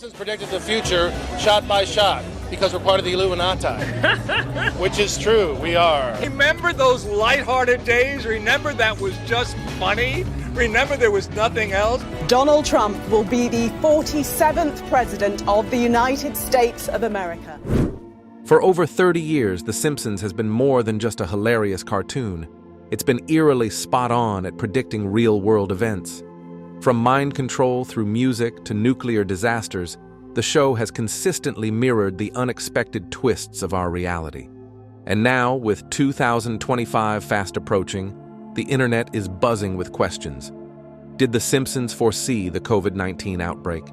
Simpsons predicted the future shot by shot because we're part of the Illuminati, which is true, we are. Remember those lighthearted days? Remember that was just funny? Remember there was nothing else? Donald Trump will be the 47th president of the United States of America. For over 30 years, The Simpsons has been more than just a hilarious cartoon. It's been eerily spot on at predicting real-world events. From mind control through music to nuclear disasters, the show has consistently mirrored the unexpected twists of our reality. And now, with 2025 fast approaching, the internet is buzzing with questions. Did The Simpsons foresee the COVID-19 outbreak?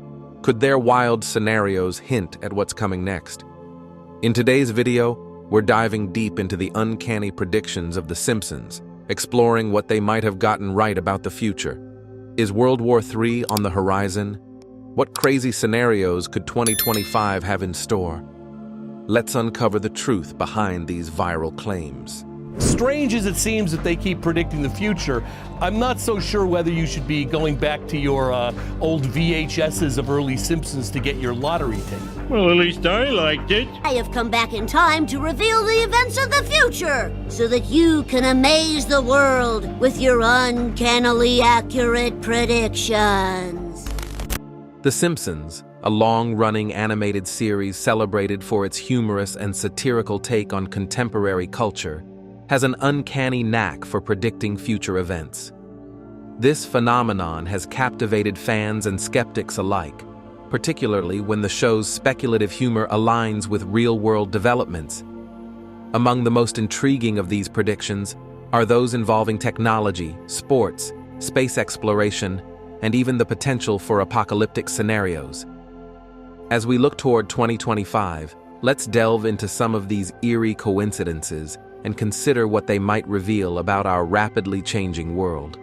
Could their wild scenarios hint at what's coming next? In today's video, we're diving deep into the uncanny predictions of The Simpsons, exploring what they might have gotten right about the future. Is World War III on the horizon? What crazy scenarios could 2025 have in store? Let's uncover the truth behind these viral claims. Strange as it seems that they keep predicting the future, I'm not so sure whether you should be going back to your old VHSs of early Simpsons to get your lottery ticket. Well, at least I liked it. I have come back in time to reveal the events of the future, so that you can amaze the world with your uncannily accurate predictions. The Simpsons, a long-running animated series celebrated for its humorous and satirical take on contemporary culture, has an uncanny knack for predicting future events. This phenomenon has captivated fans and skeptics alike, particularly when the show's speculative humor aligns with real-world developments. Among the most intriguing of these predictions are those involving technology, sports, space exploration, and even the potential for apocalyptic scenarios. As we look toward 2025, let's delve into some of these eerie coincidences and consider what they might reveal about our rapidly changing world.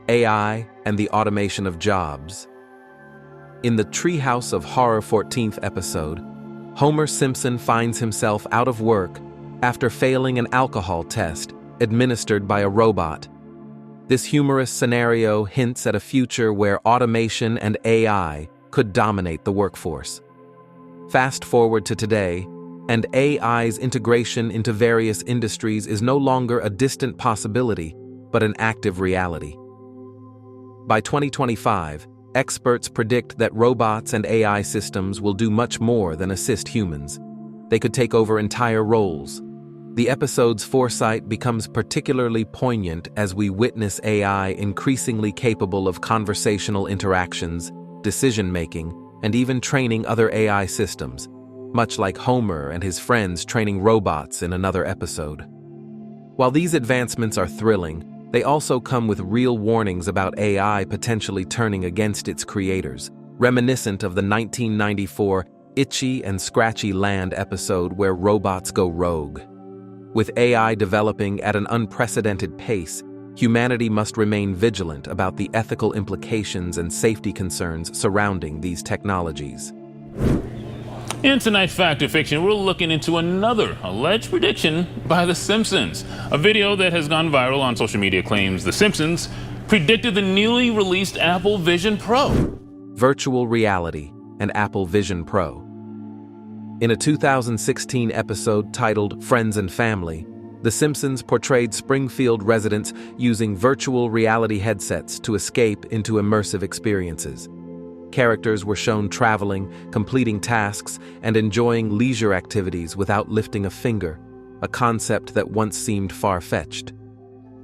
AI and the automation of jobs. In the Treehouse of Horror 14th episode, Homer Simpson finds himself out of work after failing an alcohol test administered by a robot. This humorous scenario hints at a future where automation and AI could dominate the workforce. Fast forward to today, and AI's integration into various industries is no longer a distant possibility, but an active reality. By 2025, experts predict that robots and AI systems will do much more than assist humans. They could take over entire roles. The episode's foresight becomes particularly poignant as we witness AI increasingly capable of conversational interactions, decision-making, and even training other AI systems, much like Homer and his friends training robots in another episode. While these advancements are thrilling, they also come with real warnings about AI potentially turning against its creators, reminiscent of the 1994 Itchy and Scratchy Land episode where robots go rogue. With AI developing at an unprecedented pace, humanity must remain vigilant about the ethical implications and safety concerns surrounding these technologies. In tonight's Fact or Fiction, we're looking into another alleged prediction by The Simpsons. A video that has gone viral on social media claims The Simpsons predicted the newly released Apple Vision Pro. Virtual reality and Apple Vision Pro. In a 2016 episode titled Friends and Family, The Simpsons portrayed Springfield residents using virtual reality headsets to escape into immersive experiences. Characters were shown traveling, completing tasks, and enjoying leisure activities without lifting a finger, a concept that once seemed far-fetched.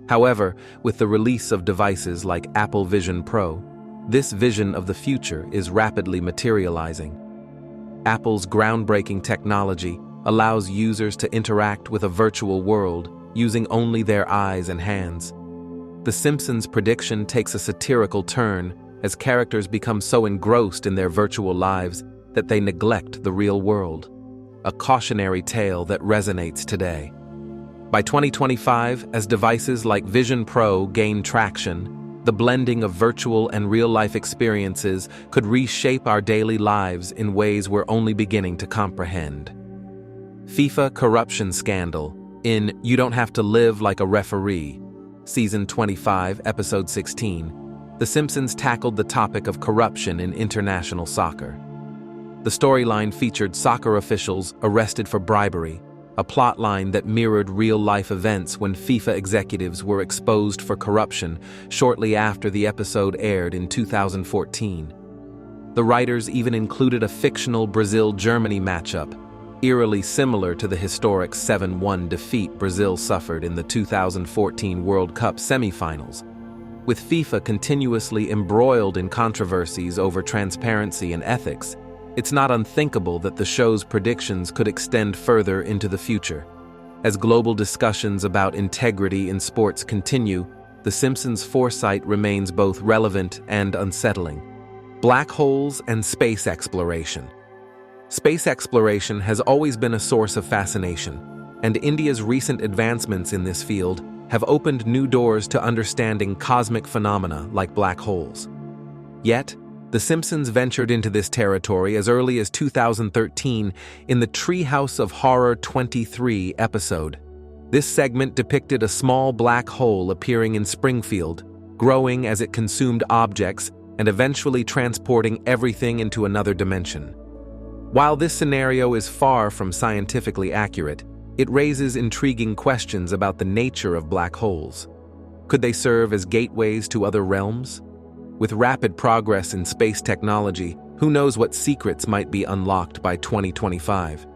However, with the release of devices like Apple Vision Pro, this vision of the future is rapidly materializing. Apple's groundbreaking technology allows users to interact with a virtual world using only their eyes and hands. The Simpsons' prediction takes a satirical turn as characters become so engrossed in their virtual lives that they neglect the real world, a cautionary tale that resonates today. By 2025, as devices like Vision Pro gain traction, the blending of virtual and real-life experiences could reshape our daily lives in ways we're only beginning to comprehend. FIFA corruption scandal in You Don't Have to Live Like a Referee, Season 25, Episode 16, The Simpsons tackled the topic of corruption in international soccer. The storyline featured soccer officials arrested for bribery, a plotline that mirrored real-life events when FIFA executives were exposed for corruption shortly after the episode aired in 2014. The writers even included a fictional Brazil-Germany matchup, eerily similar to the historic 7-1 defeat Brazil suffered in the 2014 World Cup semifinals. With FIFA continuously embroiled in controversies over transparency and ethics, it's not unthinkable that the show's predictions could extend further into the future. As global discussions about integrity in sports continue, The Simpsons' foresight remains both relevant and unsettling. Black holes and space exploration. Space exploration has always been a source of fascination, and India's recent advancements in this field have opened new doors to understanding cosmic phenomena like black holes. Yet, The Simpsons ventured into this territory as early as 2013 in the Treehouse of Horror 23 episode. This segment depicted a small black hole appearing in Springfield, growing as it consumed objects and eventually transporting everything into another dimension. While this scenario is far from scientifically accurate, it raises intriguing questions about the nature of black holes. Could they serve as gateways to other realms? With rapid progress in space technology, who knows what secrets might be unlocked by 2025?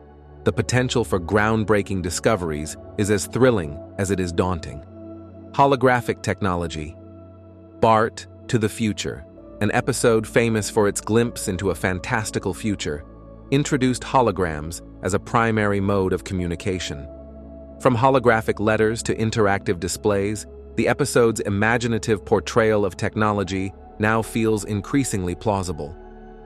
The potential for groundbreaking discoveries is as thrilling as it is daunting. Holographic technology. Bart to the Future, an episode famous for its glimpse into a fantastical future, introduced holograms as a primary mode of communication. From holographic letters to interactive displays, the episode's imaginative portrayal of technology now feels increasingly plausible.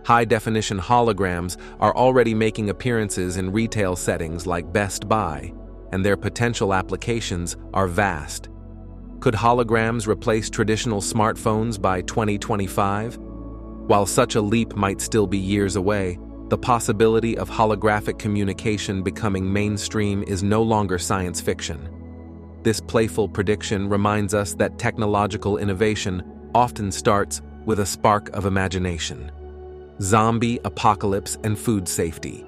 High-definition holograms are already making appearances in retail settings like Best Buy, and their potential applications are vast. Could holograms replace traditional smartphones by 2025? While such a leap might still be years away, the possibility of holographic communication becoming mainstream is no longer science fiction. This playful prediction reminds us that technological innovation often starts with a spark of imagination. Zombie apocalypse and food safety.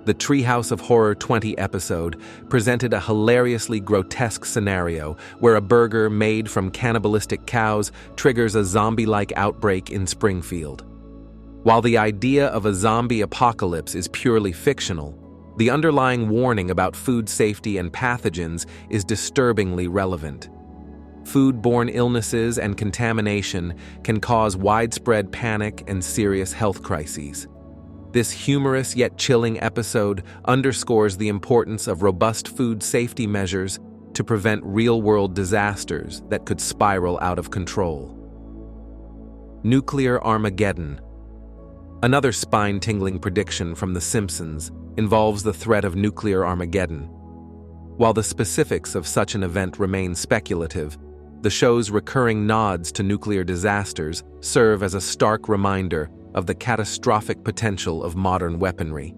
The Treehouse of Horror 20 episode presented a hilariously grotesque scenario where a burger made from cannibalistic cows triggers a zombie-like outbreak in Springfield. While the idea of a zombie apocalypse is purely fictional, the underlying warning about food safety and pathogens is disturbingly relevant. Food-borne illnesses and contamination can cause widespread panic and serious health crises. This humorous yet chilling episode underscores the importance of robust food safety measures to prevent real-world disasters that could spiral out of control. Nuclear Armageddon. Another spine-tingling prediction from The Simpsons involves the threat of nuclear Armageddon. While the specifics of such an event remain speculative, the show's recurring nods to nuclear disasters serve as a stark reminder of the catastrophic potential of modern weaponry.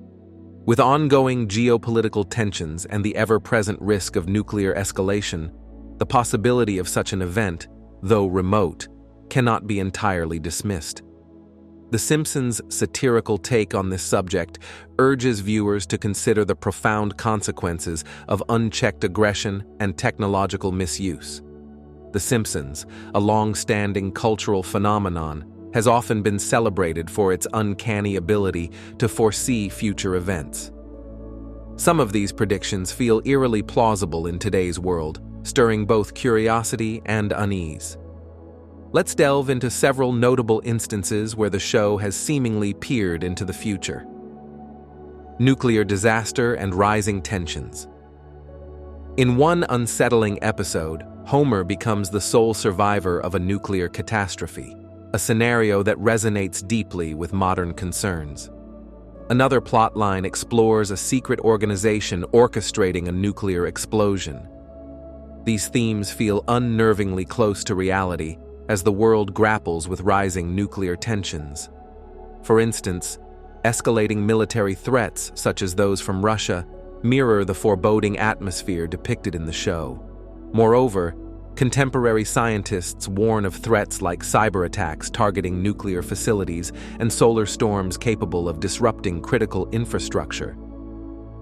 With ongoing geopolitical tensions and the ever-present risk of nuclear escalation, the possibility of such an event, though remote, cannot be entirely dismissed. The Simpsons' satirical take on this subject urges viewers to consider the profound consequences of unchecked aggression and technological misuse. The Simpsons, a long-standing cultural phenomenon, has often been celebrated for its uncanny ability to foresee future events. Some of these predictions feel eerily plausible in today's world, stirring both curiosity and unease. Let's delve into several notable instances where the show has seemingly peered into the future. Nuclear disaster and rising tensions. In one unsettling episode, Homer becomes the sole survivor of a nuclear catastrophe, a scenario that resonates deeply with modern concerns. Another plotline explores a secret organization orchestrating a nuclear explosion. These themes feel unnervingly close to reality as the world grapples with rising nuclear tensions. For instance, escalating military threats, such as those from Russia, mirror the foreboding atmosphere depicted in the show. Moreover, Contemporary scientists warn of threats like cyber attacks targeting nuclear facilities and solar storms capable of disrupting critical infrastructure.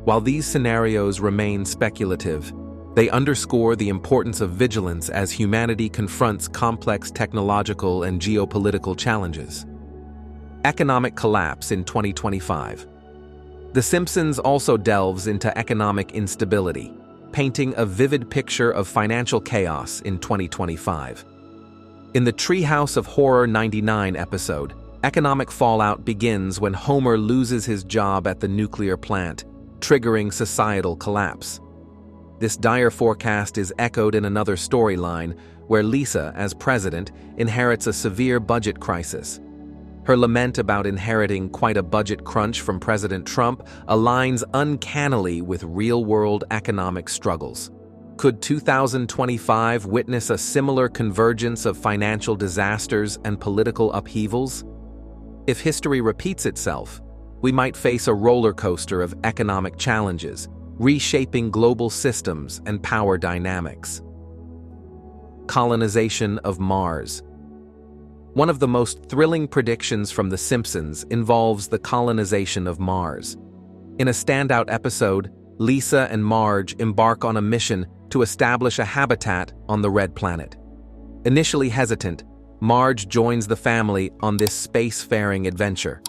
While these scenarios remain speculative, they underscore the importance of vigilance as humanity confronts complex technological and geopolitical challenges. Economic collapse in 2025. The Simpsons also delves into economic instability, painting a vivid picture of financial chaos in 2025. In the Treehouse of Horror 99 episode, economic fallout begins when Homer loses his job at the nuclear plant, triggering societal collapse. This dire forecast is echoed in another storyline, where Lisa, as president, inherits a severe budget crisis. Her lament about inheriting quite a budget crunch from President Trump aligns uncannily with real-world economic struggles. Could 2025 witness a similar convergence of financial disasters and political upheavals? If history repeats itself, we might face a roller coaster of economic challenges, reshaping global systems and power dynamics. Colonization of Mars. One of the most thrilling predictions from The Simpsons involves the colonization of Mars. In a standout episode, Lisa and Marge embark on a mission to establish a habitat on the Red Planet. Initially hesitant, Marge joins the family on this spacefaring adventure.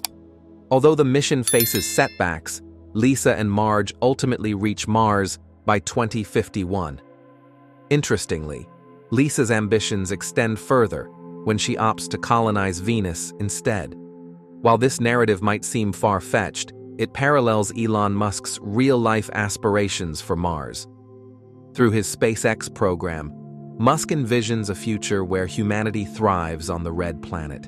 Although the mission faces setbacks, Lisa and Marge ultimately reach Mars by 2051. Interestingly, Lisa's ambitions extend further when she opts to colonize Venus instead. While this narrative might seem far-fetched, it parallels Elon Musk's real-life aspirations for Mars. Through his SpaceX program, Musk envisions a future where humanity thrives on the Red Planet.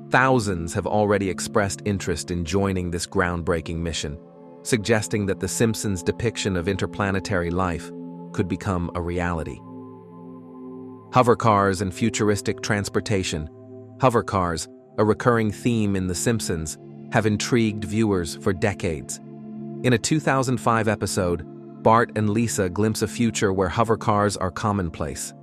Thousands have already expressed interest in joining this groundbreaking mission, suggesting that The Simpsons' depiction of interplanetary life could become a reality. Hovercars and futuristic transportation. Hovercars, a recurring theme in The Simpsons, have intrigued viewers for decades. In a 2005 episode, Bart and Lisa glimpse a future where hovercars are commonplace.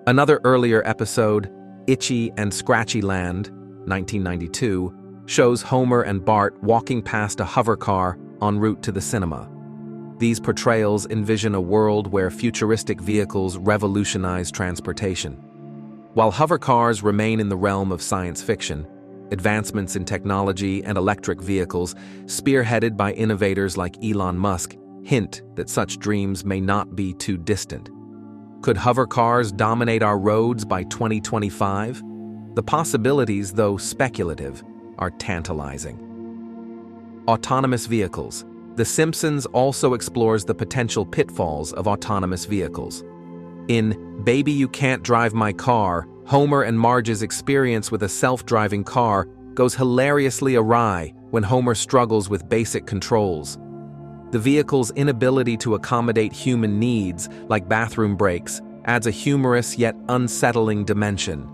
Another earlier episode, Itchy and Scratchy Land, 1992, shows Homer and Bart walking past a hovercar en route to the cinema. These portrayals envision a world where futuristic vehicles revolutionize transportation. While hovercars remain in the realm of science fiction, advancements in technology and electric vehicles, spearheaded by innovators like Elon Musk, hint that such dreams may not be too distant. Could hovercars dominate our roads by 2025? The possibilities, though speculative, are tantalizing. Autonomous vehicles. The Simpsons also explores the potential pitfalls of autonomous vehicles. In Baby You Can't Drive My Car, Homer and Marge's experience with a self-driving car goes hilariously awry when Homer struggles with basic controls. The vehicle's inability to accommodate human needs, like bathroom breaks, adds a humorous yet unsettling dimension.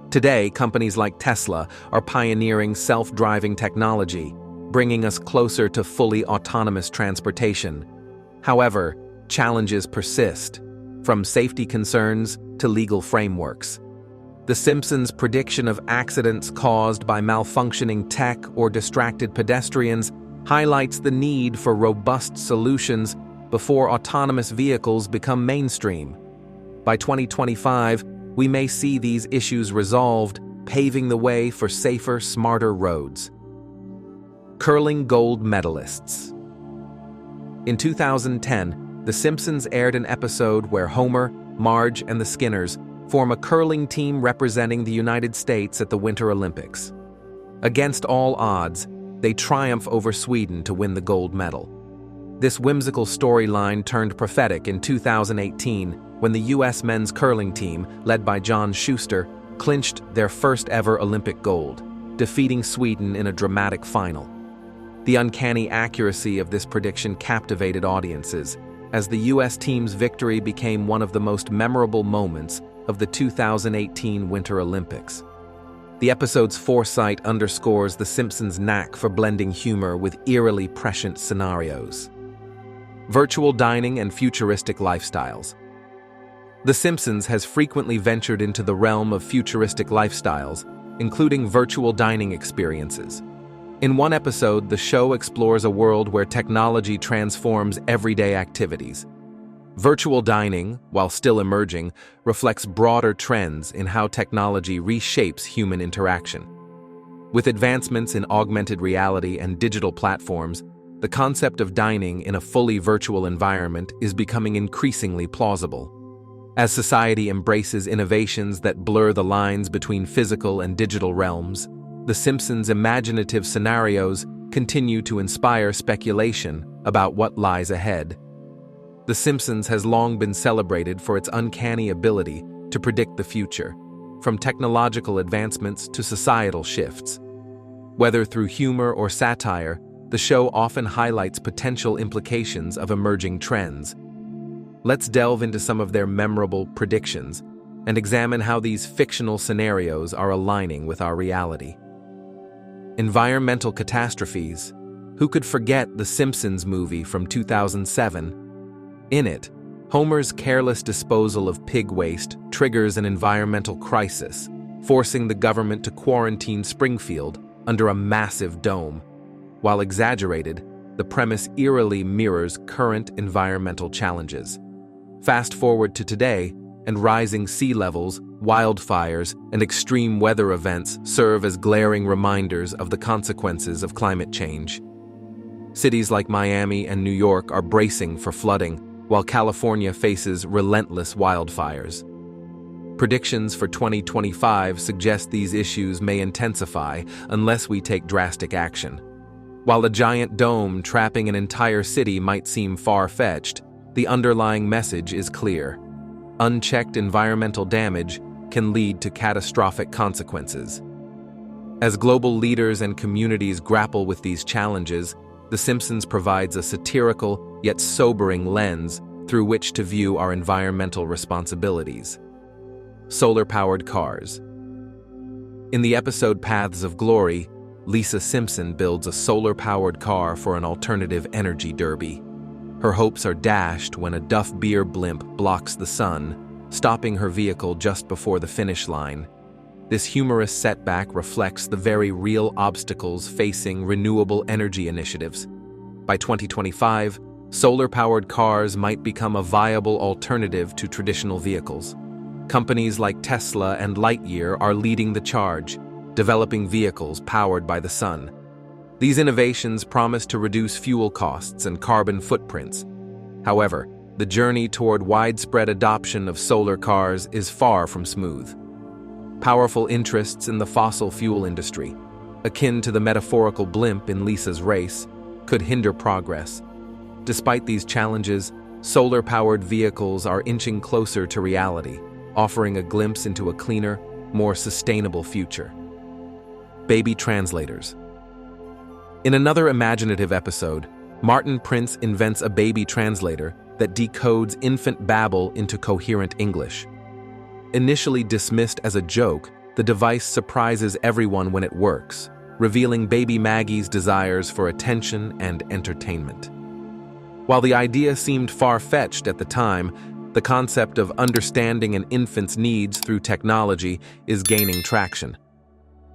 Today, companies like Tesla are pioneering self-driving technology, bringing us closer to fully autonomous transportation. However, challenges persist, from safety concerns to legal frameworks. The Simpsons' prediction of accidents caused by malfunctioning tech or distracted pedestrians highlights the need for robust solutions before autonomous vehicles become mainstream. By 2025, we may see these issues resolved, paving the way for safer, smarter roads. Curling gold medalists. In 2010, The Simpsons aired an episode where Homer, Marge, and the Skinners form a curling team representing the United States at the Winter Olympics. Against all odds, they triumph over Sweden to win the gold medal. This whimsical storyline turned prophetic in 2018 when the U.S. men's curling team, led by John Schuster, clinched their first ever Olympic gold, defeating Sweden in a dramatic final. The uncanny accuracy of this prediction captivated audiences, as the U.S. team's victory became one of the most memorable moments of the 2018 Winter Olympics. The episode's foresight underscores The Simpsons' knack for blending humor with eerily prescient scenarios. Virtual dining and futuristic lifestyles. The Simpsons has frequently ventured into the realm of futuristic lifestyles, including virtual dining experiences. In one episode, the show explores a world where technology transforms everyday activities. Virtual dining, while still emerging, reflects broader trends in how technology reshapes human interaction. With advancements in augmented reality and digital platforms, the concept of dining in a fully virtual environment is becoming increasingly plausible. As society embraces innovations that blur the lines between physical and digital realms, The Simpsons' imaginative scenarios continue to inspire speculation about what lies ahead. The Simpsons has long been celebrated for its uncanny ability to predict the future, from technological advancements to societal shifts. Whether through humor or satire, the show often highlights potential implications of emerging trends. Let's delve into some of their memorable predictions and examine how these fictional scenarios are aligning with our reality. Environmental catastrophes. Who could forget the Simpsons movie from 2007? In it, Homer's careless disposal of pig waste triggers an environmental crisis, forcing the government to quarantine Springfield under a massive dome. While exaggerated, the premise eerily mirrors current environmental challenges. Fast forward to today, and rising sea levels, wildfires, and extreme weather events serve as glaring reminders of the consequences of climate change. Cities like Miami and New York are bracing for flooding, while California faces relentless wildfires. Predictions for 2025 suggest these issues may intensify unless we take drastic action. While a giant dome trapping an entire city might seem far-fetched, the underlying message is clear. Unchecked environmental damage can lead to catastrophic consequences. As global leaders and communities grapple with these challenges, The Simpsons provides a satirical yet sobering lens through which to view our environmental responsibilities. Solar-powered cars. In the episode Paths of Glory, Lisa Simpson builds a solar-powered car for an alternative energy derby. Her hopes are dashed when a Duff Beer blimp blocks the sun, stopping her vehicle just before the finish line. This humorous setback reflects the very real obstacles facing renewable energy initiatives. By 2025, solar-powered cars might become a viable alternative to traditional vehicles. Companies like Tesla and Lightyear are leading the charge, developing vehicles powered by the sun. These innovations promise to reduce fuel costs and carbon footprints. However, the journey toward widespread adoption of solar cars is far from smooth. Powerful interests in the fossil fuel industry, akin to the metaphorical blimp in Lisa's race, could hinder progress. Despite these challenges, solar-powered vehicles are inching closer to reality, offering a glimpse into a cleaner, more sustainable future. Baby translators. In another imaginative episode, Martin Prince invents a baby translator that decodes infant babble into coherent English. Initially dismissed as a joke, the device surprises everyone when it works, revealing baby Maggie's desires for attention and entertainment. While the idea seemed far-fetched at the time, the concept of understanding an infant's needs through technology is gaining traction.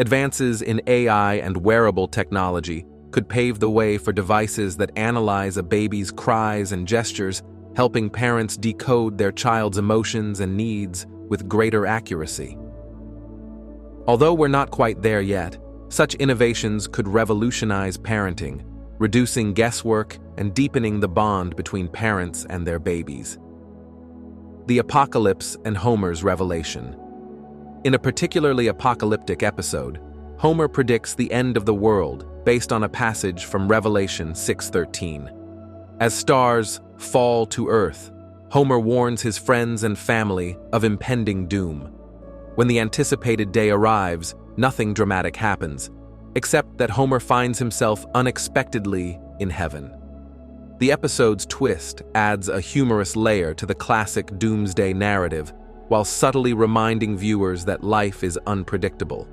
Advances in AI and wearable technology could pave the way for devices that analyze a baby's cries and gestures, helping parents decode their child's emotions and needs with greater accuracy. Although we're not quite there yet, such innovations could revolutionize parenting, reducing guesswork and deepening the bond between parents and their babies. The Apocalypse and Homer's revelation. In a particularly apocalyptic episode, Homer predicts the end of the world based on a passage from Revelation 6:13. As stars fall to earth, Homer warns his friends and family of impending doom. When the anticipated day arrives, nothing dramatic happens, except that Homer finds himself unexpectedly in heaven. The episode's twist adds a humorous layer to the classic doomsday narrative, while subtly reminding viewers that life is unpredictable.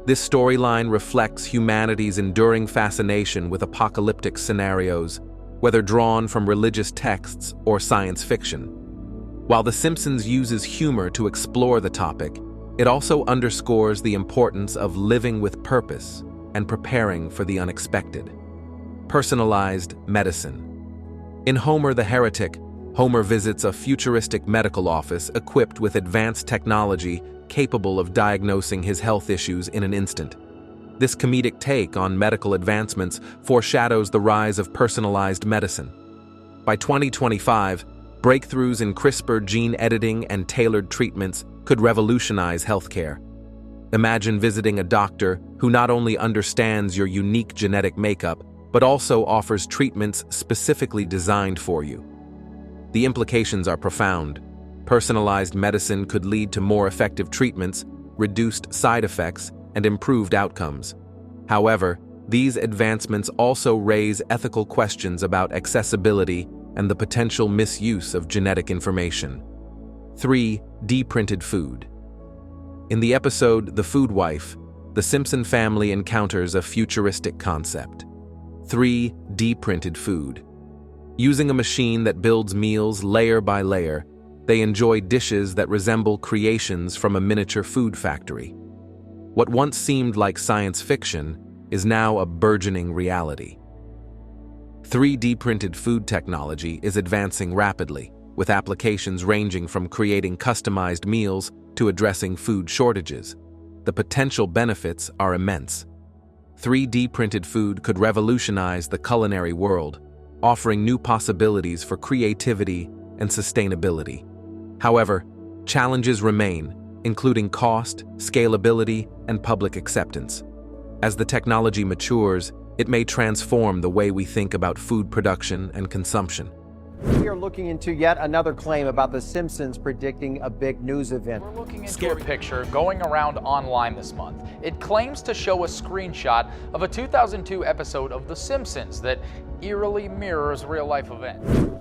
This storyline reflects humanity's enduring fascination with apocalyptic scenarios, whether drawn from religious texts or science fiction. While The Simpsons uses humor to explore the topic, it also underscores the importance of living with purpose and preparing for the unexpected. Personalized medicine. In Homer the Heretic, Homer visits a futuristic medical office equipped with advanced technology capable of diagnosing his health issues in an instant. This comedic take on medical advancements foreshadows the rise of personalized medicine. By 2025, breakthroughs in CRISPR gene editing and tailored treatments could revolutionize healthcare. Imagine visiting a doctor who not only understands your unique genetic makeup, but also offers treatments specifically designed for you. The implications are profound. Personalized medicine could lead to more effective treatments, reduced side effects, and improved outcomes. However, these advancements also raise ethical questions about accessibility and the potential misuse of genetic information. 3. Deprinted food. In the episode The Food Wife, the Simpson family encounters a futuristic concept. 3. Deprinted food. Using a machine that builds meals layer by layer, they enjoy dishes that resemble creations from a miniature food factory. What once seemed like science fiction is now a burgeoning reality. 3D printed food technology is advancing rapidly, with applications ranging from creating customized meals to addressing food shortages. The potential benefits are immense. 3D printed food could revolutionize the culinary world, offering new possibilities for creativity and sustainability. However, challenges remain, including cost, scalability, and public acceptance. As the technology matures, it may transform the way we think about food production and consumption. We are looking into yet another claim about The Simpsons predicting a big news event. We're looking into a picture going around online this month. It claims to show a screenshot of a 2002 episode of The Simpsons that eerily mirrors real-life events.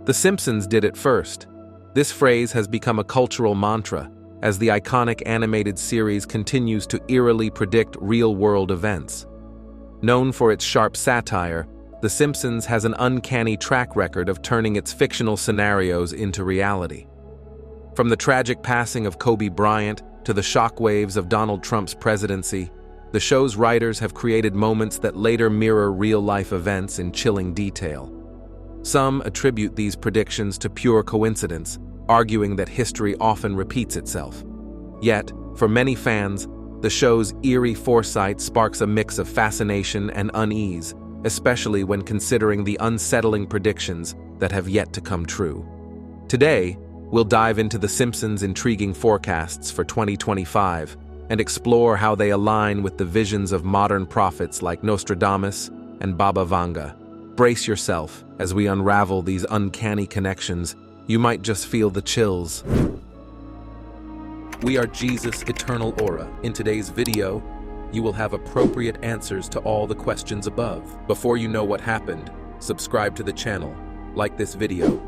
The Simpsons did it first. This phrase has become a cultural mantra as the iconic animated series continues to eerily predict real-world events. Known for its sharp satire, The Simpsons has an uncanny track record of turning its fictional scenarios into reality. From the tragic passing of Kobe Bryant to the shockwaves of Donald Trump's presidency, the show's writers have created moments that later mirror real-life events in chilling detail. Some attribute these predictions to pure coincidence, arguing that history often repeats itself. Yet, for many fans, the show's eerie foresight sparks a mix of fascination and unease, especially when considering the unsettling predictions that have yet to come true. Today, we'll dive into The Simpsons' intriguing forecasts for 2025 and explore how they align with the visions of modern prophets like Nostradamus and Baba Vanga. Brace yourself as we unravel these uncanny connections. You might just feel the chills. We are Jesus' eternal aura. In today's video, you will have appropriate answers to all the questions above. Before you know what happened, subscribe to the channel, like this video.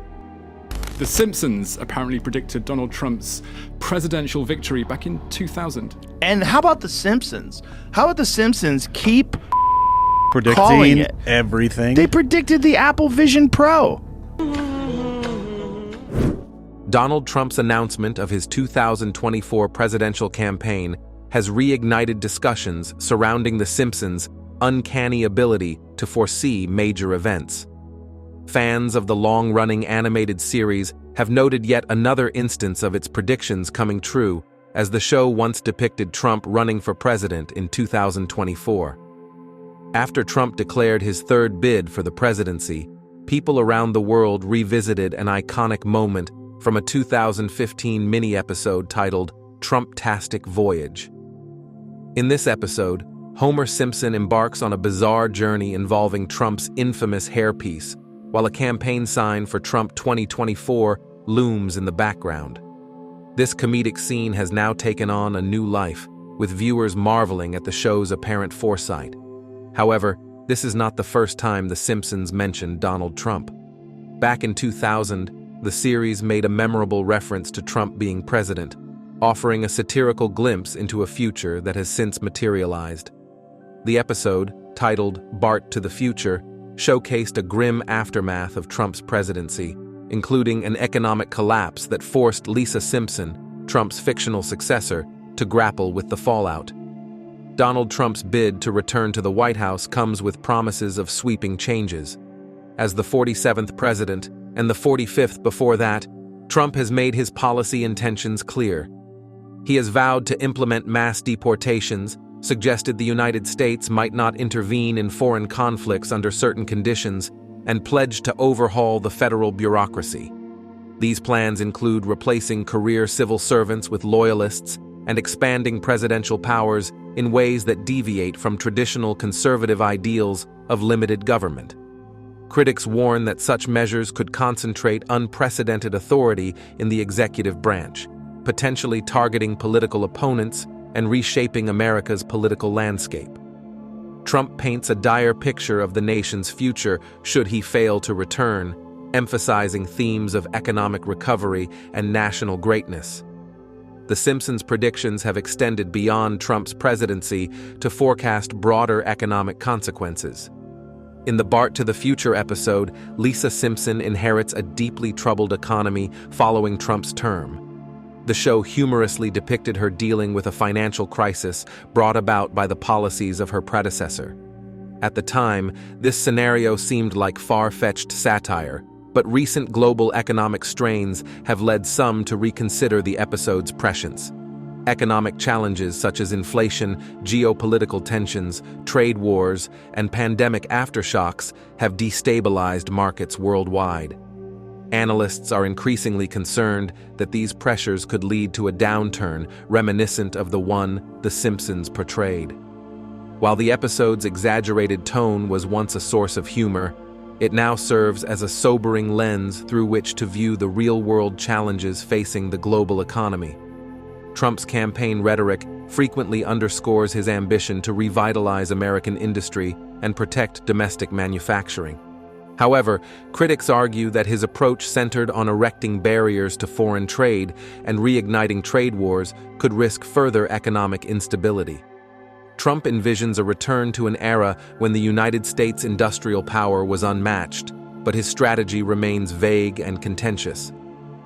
The Simpsons apparently predicted Donald Trump's presidential victory back in 2000. And how about The Simpsons? How about The Simpsons keep predicting calling it everything? They predicted the Apple Vision Pro. Donald Trump's announcement of his 2024 presidential campaign has reignited discussions surrounding The Simpsons' uncanny ability to foresee major events. Fans of the long-running animated series have noted yet another instance of its predictions coming true, as the show once depicted Trump running for president in 2024. After Trump declared his third bid for the presidency, people around the world revisited an iconic moment from a 2015 mini-episode titled Trumptastic Voyage. In this episode, Homer Simpson embarks on a bizarre journey involving Trump's infamous hairpiece, while a campaign sign for Trump 2024 looms in the background. This comedic scene has now taken on a new life, with viewers marveling at the show's apparent foresight. However, this is not the first time The Simpsons mentioned Donald Trump. Back in 2000, the series made a memorable reference to Trump being president, offering a satirical glimpse into a future that has since materialized. The episode, titled Bart to the Future, showcased a grim aftermath of Trump's presidency, including an economic collapse that forced Lisa Simpson, Trump's fictional successor, to grapple with the fallout. Donald Trump's bid to return to the White House comes with promises of sweeping changes. As the 47th president, and the 45th before that, Trump has made his policy intentions clear. He has vowed to implement mass deportations, suggested the United States might not intervene in foreign conflicts under certain conditions, and pledged to overhaul the federal bureaucracy. These plans include replacing career civil servants with loyalists and expanding presidential powers in ways that deviate from traditional conservative ideals of limited government. Critics warn that such measures could concentrate unprecedented authority in the executive branch, potentially targeting political opponents and reshaping America's political landscape. Trump paints a dire picture of the nation's future should he fail to return, emphasizing themes of economic recovery and national greatness. The Simpsons' predictions have extended beyond Trump's presidency to forecast broader economic consequences. In the Bart to the Future episode, Lisa Simpson inherits a deeply troubled economy following Trump's term. The show humorously depicted her dealing with a financial crisis brought about by the policies of her predecessor. At the time, this scenario seemed like far-fetched satire, but recent global economic strains have led some to reconsider the episode's prescience. Economic challenges such as inflation, geopolitical tensions, trade wars, and pandemic aftershocks have destabilized markets worldwide. Analysts are increasingly concerned that these pressures could lead to a downturn reminiscent of the one The Simpsons portrayed. While the episode's exaggerated tone was once a source of humor, it now serves as a sobering lens through which to view the real-world challenges facing the global economy. Trump's campaign rhetoric frequently underscores his ambition to revitalize American industry and protect domestic manufacturing. However, critics argue that his approach centered on erecting barriers to foreign trade and reigniting trade wars could risk further economic instability. Trump envisions a return to an era when the United States' industrial power was unmatched, but his strategy remains vague and contentious.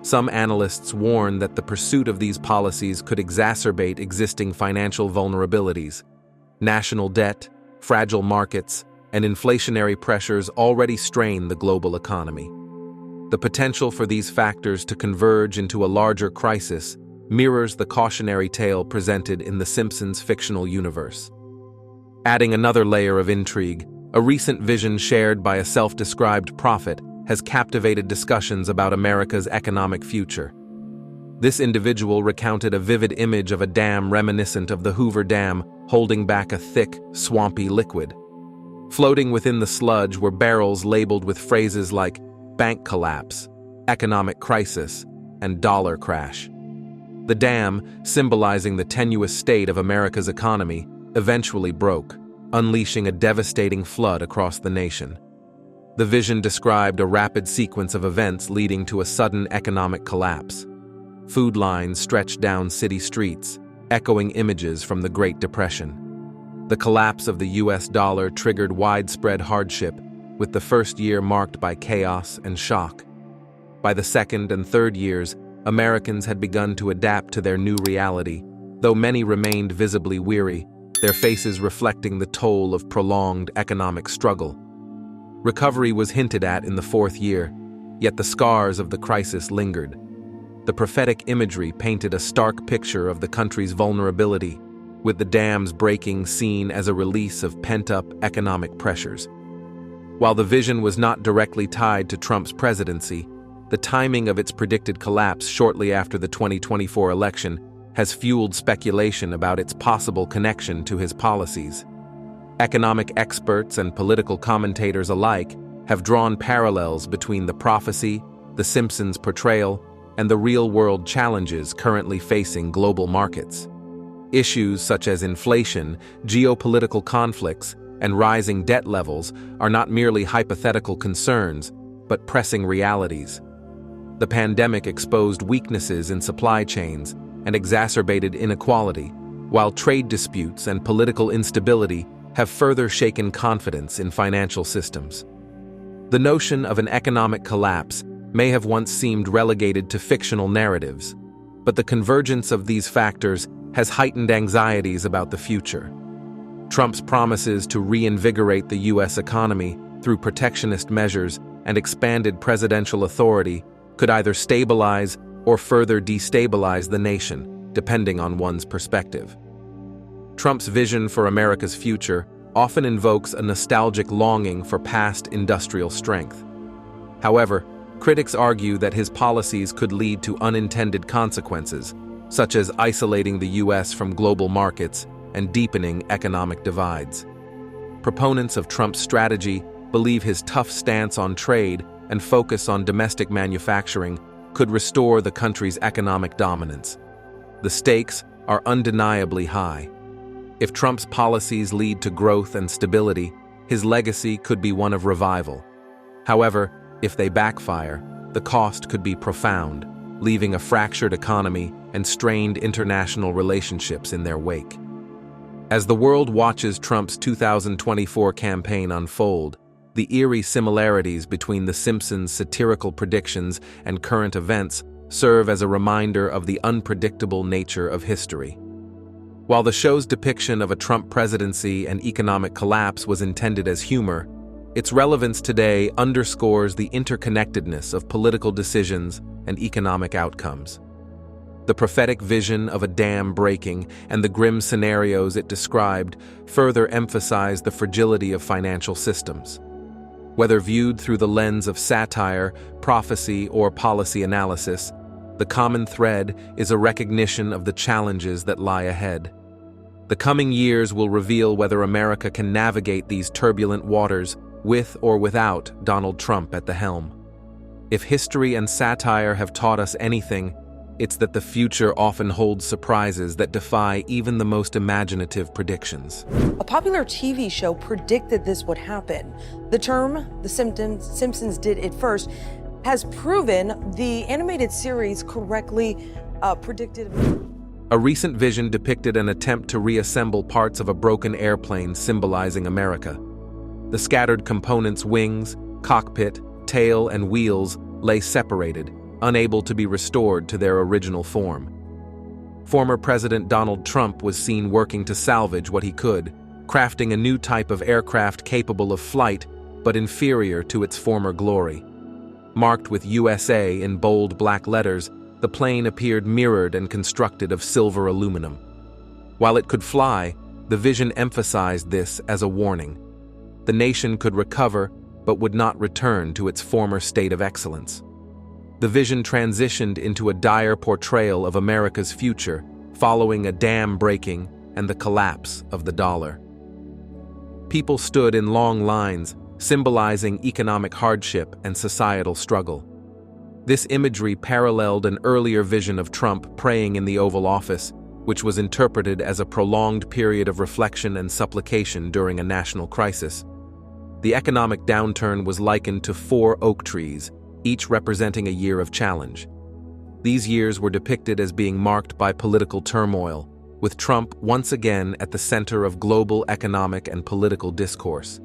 Some analysts warn that the pursuit of these policies could exacerbate existing financial vulnerabilities. National debt, fragile markets, and inflationary pressures already strain the global economy. The potential for these factors to converge into a larger crisis mirrors the cautionary tale presented in The Simpsons' fictional universe. Adding another layer of intrigue, a recent vision shared by a self-described prophet has captivated discussions about America's economic future. This individual recounted a vivid image of a dam reminiscent of the Hoover Dam holding back a thick, swampy liquid. Floating within the sludge were barrels labeled with phrases like bank collapse, economic crisis, and dollar crash. The dam, symbolizing the tenuous state of America's economy, eventually broke, unleashing a devastating flood across the nation. The vision described a rapid sequence of events leading to a sudden economic collapse. Food lines stretched down city streets, echoing images from the Great Depression. The collapse of the US dollar triggered widespread hardship, with the first year marked by chaos and shock. By the second and third years, Americans had begun to adapt to their new reality, though many remained visibly weary, their faces reflecting the toll of prolonged economic struggle. Recovery was hinted at in the fourth year, yet the scars of the crisis lingered. The prophetic imagery painted a stark picture of the country's vulnerability, with the dams breaking seen as a release of pent-up economic pressures. While the vision was not directly tied to Trump's presidency, the timing of its predicted collapse shortly after the 2024 election has fueled speculation about its possible connection to his policies. Economic experts and political commentators alike have drawn parallels between the prophecy, The Simpsons' portrayal, and the real-world challenges currently facing global markets. Issues such as inflation, geopolitical conflicts, and rising debt levels are not merely hypothetical concerns, but pressing realities. The pandemic exposed weaknesses in supply chains and exacerbated inequality, while trade disputes and political instability have further shaken confidence in financial systems. The notion of an economic collapse may have once seemed relegated to fictional narratives, but the convergence of these factors has heightened anxieties about the future. Trump's promises to reinvigorate the U.S. economy through protectionist measures and expanded presidential authority could either stabilize or further destabilize the nation, depending on one's perspective. Trump's vision for America's future often invokes a nostalgic longing for past industrial strength. However, critics argue that his policies could lead to unintended consequences, such as isolating the U.S. from global markets and deepening economic divides. Proponents of Trump's strategy believe his tough stance on trade and focus on domestic manufacturing could restore the country's economic dominance. The stakes are undeniably high. If Trump's policies lead to growth and stability, his legacy could be one of revival. However, if they backfire, the cost could be profound, leaving a fractured economy and strained international relationships in their wake. As the world watches Trump's 2024 campaign unfold, the eerie similarities between The Simpsons' satirical predictions and current events serve as a reminder of the unpredictable nature of history. While the show's depiction of a Trump presidency and economic collapse was intended as humor, its relevance today underscores the interconnectedness of political decisions and economic outcomes. The prophetic vision of a dam breaking and the grim scenarios it described further emphasize the fragility of financial systems. Whether viewed through the lens of satire, prophecy, or policy analysis, the common thread is a recognition of the challenges that lie ahead. The coming years will reveal whether America can navigate these turbulent waters with or without Donald Trump at the helm. If history and satire have taught us anything, it's that the future often holds surprises that defy even the most imaginative predictions. A popular TV show predicted this would happen. The term, The Simpsons did it first, has proven the animated series correctly predicted. A recent vision depicted an attempt to reassemble parts of a broken airplane symbolizing America. The scattered components' wings, cockpit, tail, and wheels lay separated, unable to be restored to their original form. Former President Donald Trump was seen working to salvage what he could, crafting a new type of aircraft capable of flight but inferior to its former glory. Marked with USA in bold black letters, the plane appeared mirrored and constructed of silver aluminum. While it could fly, the vision emphasized this as a warning. The nation could recover but would not return to its former state of excellence. The vision transitioned into a dire portrayal of America's future, following a dam breaking and the collapse of the dollar. People stood in long lines, symbolizing economic hardship and societal struggle. This imagery paralleled an earlier vision of Trump praying in the Oval Office, which was interpreted as a prolonged period of reflection and supplication during a national crisis. The economic downturn was likened to 4 oak trees, each representing a year of challenge. These years were depicted as being marked by political turmoil, with Trump once again at the center of global economic and political discourse.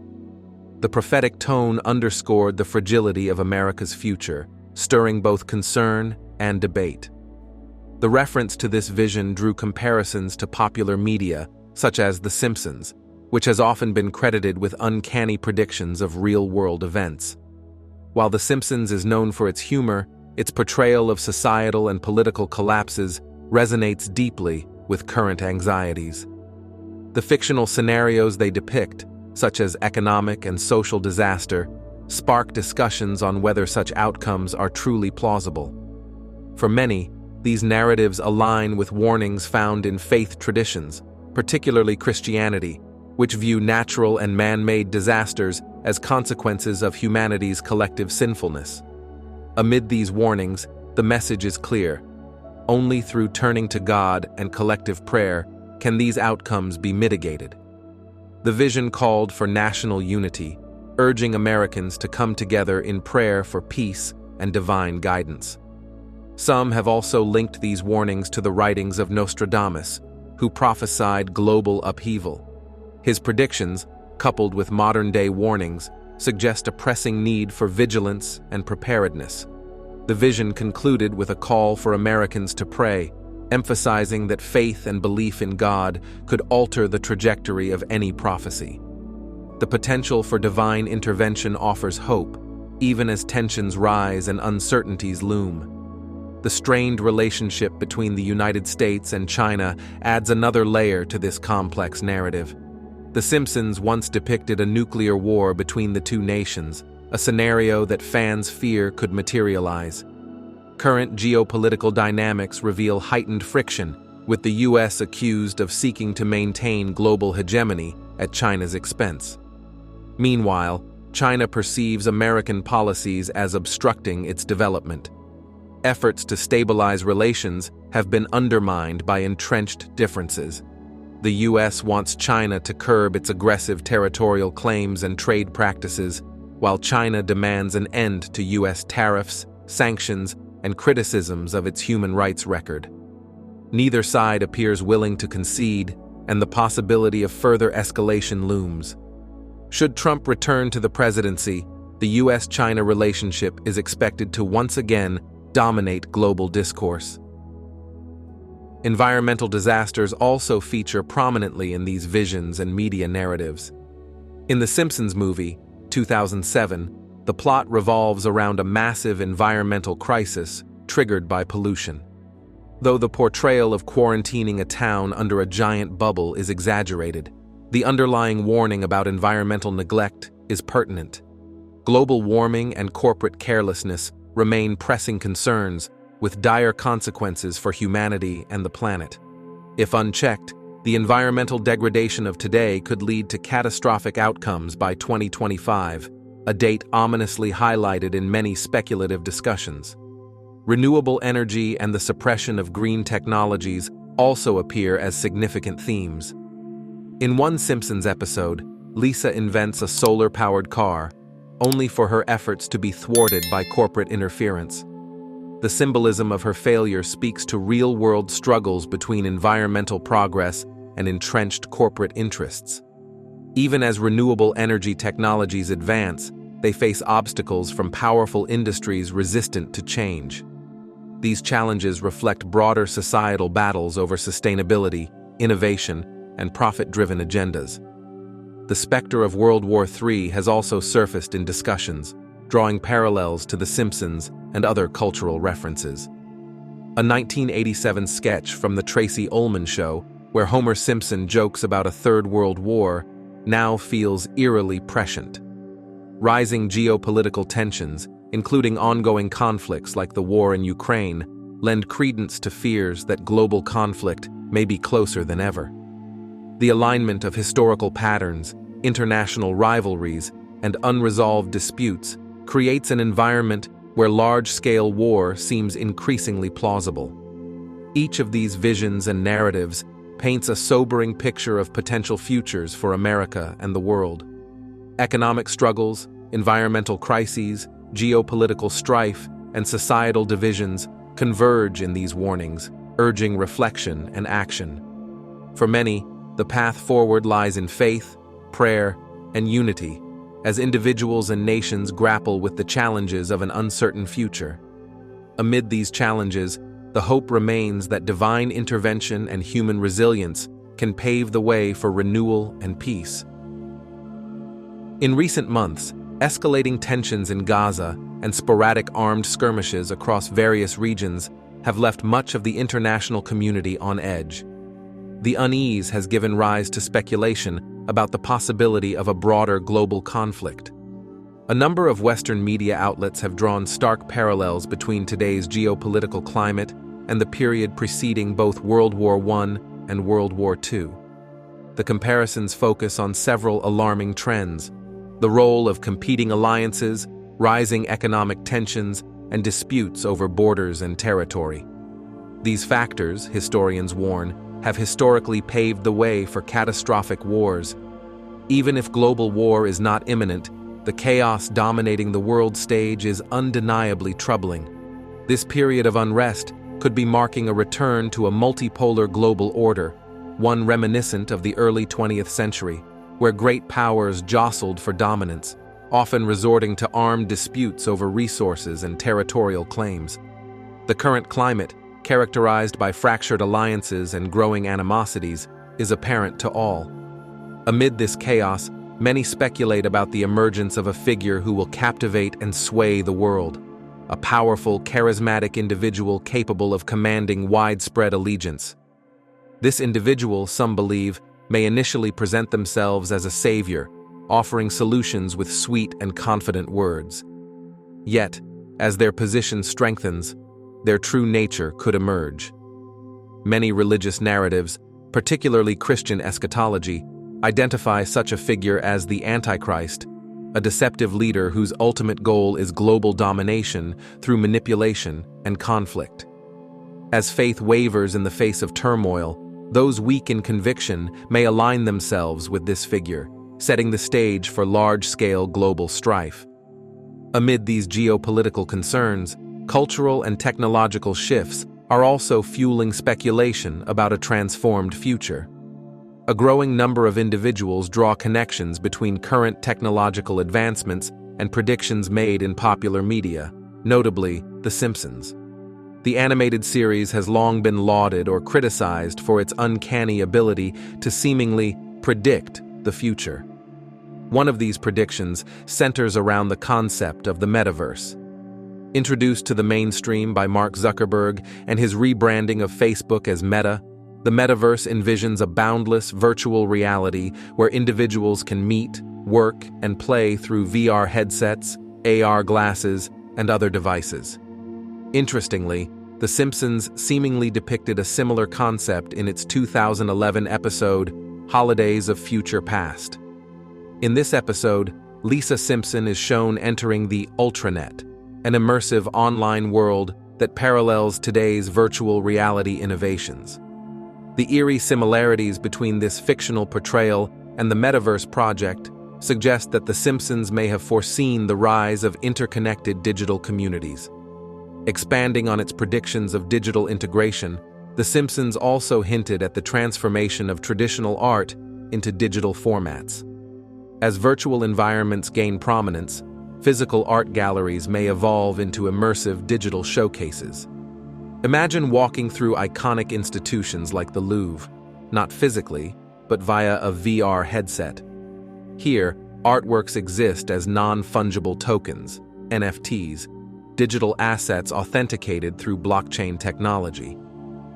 The prophetic tone underscored the fragility of America's future, stirring both concern and debate. The reference to this vision drew comparisons to popular media, such as The Simpsons, which has often been credited with uncanny predictions of real-world events. While The Simpsons is known for its humor, its portrayal of societal and political collapses resonates deeply with current anxieties. The fictional scenarios they depict, such as economic and social disaster, spark discussions on whether such outcomes are truly plausible. For many, these narratives align with warnings found in faith traditions, particularly Christianity, which view natural and man-made disasters as consequences of humanity's collective sinfulness. Amid these warnings, the message is clear. Only through turning to God and collective prayer can these outcomes be mitigated. The vision called for national unity, urging Americans to come together in prayer for peace and divine guidance. Some have also linked these warnings to the writings of Nostradamus, who prophesied global upheaval. His predictions, coupled with modern-day warnings, suggest a pressing need for vigilance and preparedness. The vision concluded with a call for Americans to pray, emphasizing that faith and belief in God could alter the trajectory of any prophecy. The potential for divine intervention offers hope, even as tensions rise and uncertainties loom. The strained relationship between the United States and China adds another layer to this complex narrative. The Simpsons once depicted a nuclear war between the two nations, a scenario that fans fear could materialize. Current geopolitical dynamics reveal heightened friction, with the U.S. accused of seeking to maintain global hegemony at China's expense. Meanwhile, China perceives American policies as obstructing its development. Efforts to stabilize relations have been undermined by entrenched differences. The U.S. wants China to curb its aggressive territorial claims and trade practices, while China demands an end to U.S. tariffs, sanctions, and criticisms of its human rights record. Neither side appears willing to concede, and the possibility of further escalation looms. Should Trump return to the presidency, the U.S.-China relationship is expected to once again dominate global discourse. Environmental disasters also feature prominently in these visions and media narratives. In the Simpsons movie, 2007, the plot revolves around a massive environmental crisis triggered by pollution. Though the portrayal of quarantining a town under a giant bubble is exaggerated, the underlying warning about environmental neglect is pertinent. Global warming and corporate carelessness remain pressing concerns, with dire consequences for humanity and the planet. If unchecked, the environmental degradation of today could lead to catastrophic outcomes by 2025, a date ominously highlighted in many speculative discussions. Renewable energy and the suppression of green technologies also appear as significant themes. In one Simpsons episode, Lisa invents a solar-powered car, only for her efforts to be thwarted by corporate interference. The symbolism of her failure speaks to real-world struggles between environmental progress and entrenched corporate interests. Even as renewable energy technologies advance, they face obstacles from powerful industries resistant to change. These challenges reflect broader societal battles over sustainability, innovation, and profit-driven agendas. The specter of World War III has also surfaced in discussions, drawing parallels to The Simpsons and other cultural references. A 1987 sketch from The Tracy Ullman Show, where Homer Simpson jokes about a Third World War, now feels eerily prescient. Rising geopolitical tensions, including ongoing conflicts like the war in Ukraine, lend credence to fears that global conflict may be closer than ever. The alignment of historical patterns, international rivalries, and unresolved disputes creates an environment where large-scale war seems increasingly plausible. Each of these visions and narratives paints a sobering picture of potential futures for America and the world. Economic struggles, environmental crises, geopolitical strife, and societal divisions converge in these warnings, urging reflection and action. For many, the path forward lies in faith, prayer, and unity, as individuals and nations grapple with the challenges of an uncertain future. Amid these challenges, the hope remains that divine intervention and human resilience can pave the way for renewal and peace. In recent months, escalating tensions in Gaza and sporadic armed skirmishes across various regions have left much of the international community on edge. The unease has given rise to speculation about the possibility of a broader global conflict. A number of Western media outlets have drawn stark parallels between today's geopolitical climate and the period preceding both World War I and World War II. The comparisons focus on several alarming trends: the role of competing alliances, rising economic tensions, and disputes over borders and territory. These factors, historians warn, have historically paved the way for catastrophic wars. Even if global war is not imminent, the chaos dominating the world stage is undeniably troubling. This period of unrest could be marking a return to a multipolar global order, one reminiscent of the early 20th century, where great powers jostled for dominance. often resorting to armed disputes over resources and territorial claims. The current climate, characterized by fractured alliances and growing animosities, is apparent to all. Amid this chaos, many speculate about the emergence of a figure who will captivate and sway the world, a powerful, charismatic individual capable of commanding widespread allegiance. This individual, some believe, may initially present themselves as a savior, offering solutions with sweet and confident words. Yet, as their position strengthens, their true nature could emerge. Many religious narratives, particularly Christian eschatology, identify such a figure as the Antichrist, a deceptive leader whose ultimate goal is global domination through manipulation and conflict. As faith wavers in the face of turmoil, those weak in conviction may align themselves with this figure, setting the stage for large-scale global strife. Amid these geopolitical concerns, cultural and technological shifts are also fueling speculation about a transformed future. A growing number of individuals draw connections between current technological advancements and predictions made in popular media, notably The Simpsons. The animated series has long been lauded or criticized for its uncanny ability to seemingly predict the future. One of these predictions centers around the concept of the metaverse. Introduced to the mainstream by Mark Zuckerberg and his rebranding of Facebook as Meta, the metaverse envisions a boundless virtual reality where individuals can meet, work, and play through VR headsets, AR glasses, and other devices. Interestingly, The Simpsons seemingly depicted a similar concept in its 2011 episode, Holidays of Future Past. In this episode, Lisa Simpson is shown entering the Ultranet, an immersive online world that parallels today's virtual reality innovations. The eerie similarities between this fictional portrayal and the Metaverse project suggest that The Simpsons may have foreseen the rise of interconnected digital communities. Expanding on its predictions of digital integration, The Simpsons also hinted at the transformation of traditional art into digital formats. As virtual environments gain prominence, physical art galleries may evolve into immersive digital showcases. Imagine walking through iconic institutions like the Louvre, not physically, but via a VR headset. Here, artworks exist as non-fungible tokens, NFTs, digital assets authenticated through blockchain technology.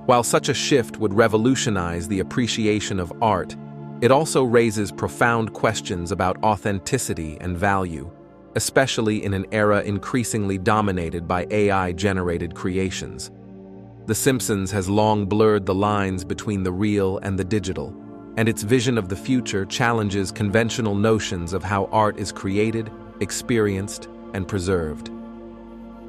While such a shift would revolutionize the appreciation of art, it also raises profound questions about authenticity and value, especially in an era increasingly dominated by AI-generated creations. The Simpsons has long blurred the lines between the real and the digital, and its vision of the future challenges conventional notions of how art is created, experienced, and preserved.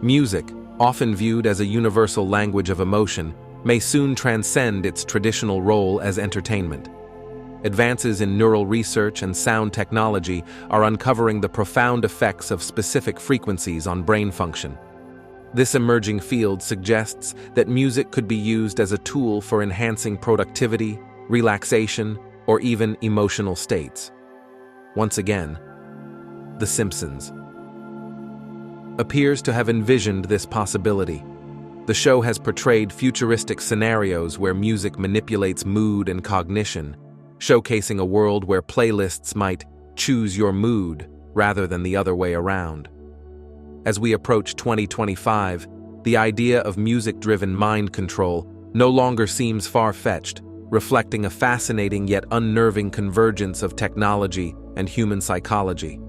Music, often viewed as a universal language of emotion, may soon transcend its traditional role as entertainment. Advances in neural research and sound technology are uncovering the profound effects of specific frequencies on brain function. This emerging field suggests that music could be used as a tool for enhancing productivity, relaxation, or even emotional states. Once again, The Simpsons appears to have envisioned this possibility. The show has portrayed futuristic scenarios where music manipulates mood and cognition, showcasing a world where playlists might choose your mood rather than the other way around. As we approach 2025, the idea of music-driven mind control no longer seems far-fetched, reflecting a fascinating yet unnerving convergence of technology and human psychology.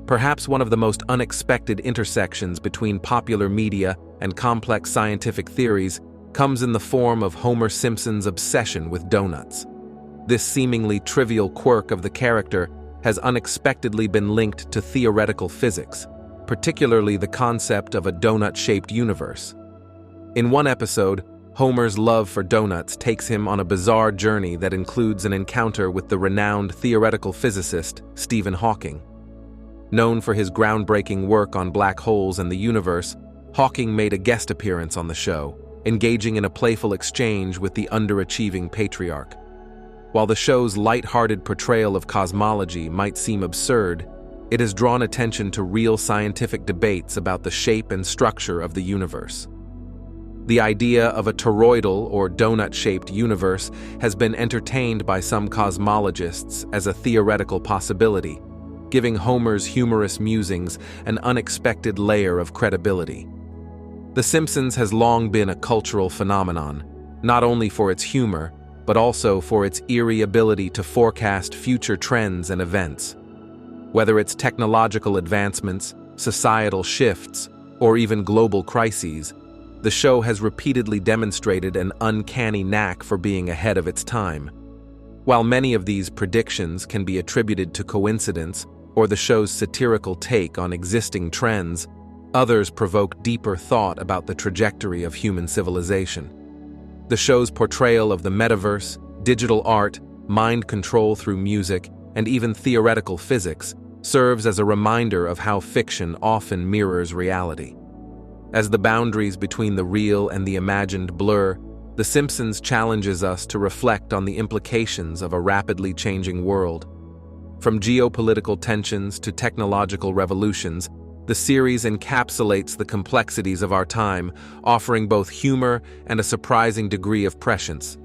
Perhaps one of the most unexpected intersections between popular media and complex scientific theories comes in the form of Homer Simpson's obsession with donuts. This seemingly trivial quirk of the character has unexpectedly been linked to theoretical physics, particularly the concept of a donut-shaped universe. In one episode, Homer's love for donuts takes him on a bizarre journey that includes an encounter with the renowned theoretical physicist Stephen Hawking. Known for his groundbreaking work on black holes and the universe, Hawking made a guest appearance on the show, engaging in a playful exchange with the underachieving patriarch. While the show's light-hearted portrayal of cosmology might seem absurd, it has drawn attention to real scientific debates about the shape and structure of the universe. The idea of a toroidal or donut-shaped universe has been entertained by some cosmologists as a theoretical possibility, giving Homer's humorous musings an unexpected layer of credibility. The Simpsons has long been a cultural phenomenon, not only for its humor, but also for its eerie ability to forecast future trends and events. Whether it's technological advancements, societal shifts, or even global crises, the show has repeatedly demonstrated an uncanny knack for being ahead of its time. While many of these predictions can be attributed to coincidence or the show's satirical take on existing trends, others provoke deeper thought about the trajectory of human civilization. The show's portrayal of the metaverse, digital art, mind control through music, and even theoretical physics serves as a reminder of how fiction often mirrors reality. As the boundaries between the real and the imagined blur, The Simpsons challenges us to reflect on the implications of a rapidly changing world. From geopolitical tensions to technological revolutions, the series encapsulates the complexities of our time, offering both humor and a surprising degree of prescience.